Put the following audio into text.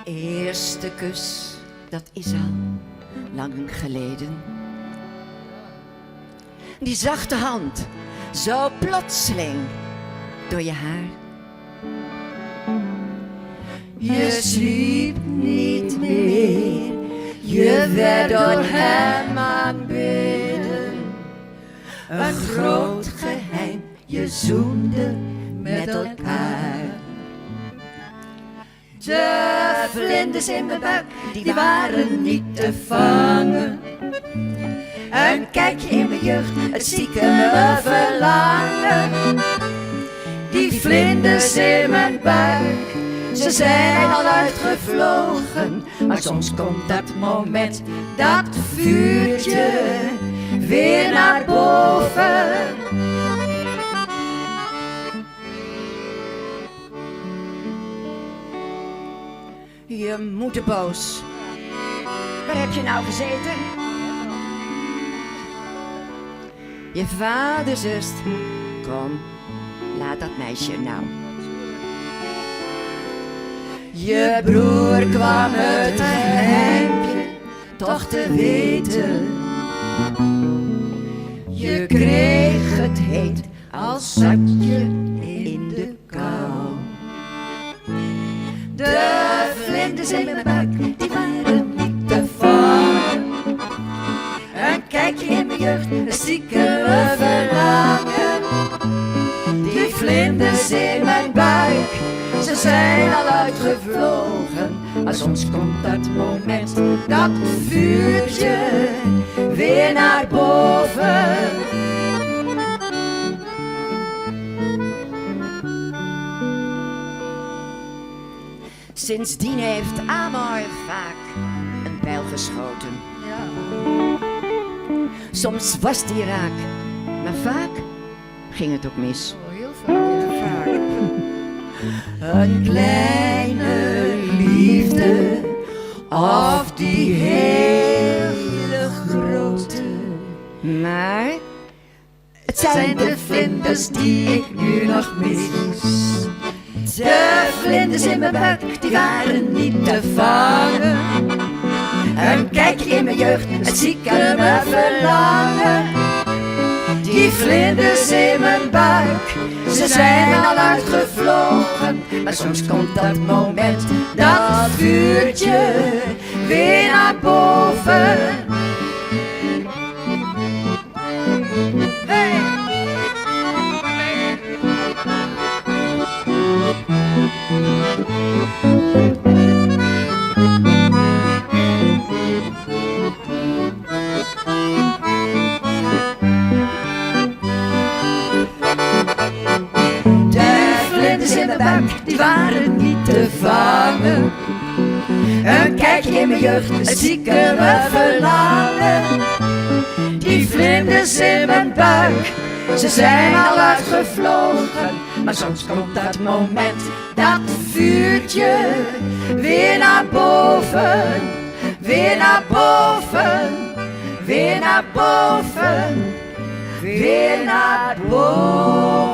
eerste kus, dat is al lang geleden. Die zachte hand, zo plotseling door je haar. Je sliep niet meer, je werd door hem aanbidden. Een groot geheim, je zoende met elkaar. De vlinders in mijn buik, die waren niet te vangen. Een kijkje in mijn jeugd, het stiekeme verlangen. Die vlinders in mijn buik, ze zijn al uitgevlogen. Maar soms komt dat moment, dat vuurtje weer naar boven. Je moeder boos. Waar heb je nou gezeten? Je vader zust. Kom, laat dat meisje nou. Je broer kwam het geheimpje toch te weten. Je kreeg het heet als zat je in de kou. De vlinders in mijn buik, die waren niet te vangen. Een kijkje in mijn jeugd, een stiekeme verlangen. Die vlinders in mijn buik, ze zijn al uitgevlogen. Maar soms komt dat moment, dat vuurtje weer naar boven. Sindsdien heeft Amor vaak een pijl geschoten. Soms was die raak, maar vaak ging het ook mis. Heel vaak. Een kleine liefde, of die hele grote. Maar het zijn de vlinders die ik nu nog mis. De vlinders in mijn buik, die waren niet te vangen. Een kijkje in mijn jeugd, het stiekeme verlangen. Die vlinders in mijn buik, ze zijn al uitgevlogen. Maar soms komt dat moment, dat vuurtje weer naar boven. Hey! In mijn buik, die waren niet te vangen. Een kijkje in mijn jeugd, het stiekeme verlangen. Die vlinders in mijn buik, ze zijn al uitgevlogen. Maar soms komt dat moment, dat vuurtje weer naar boven. Weer naar boven, weer naar boven, weer naar boven.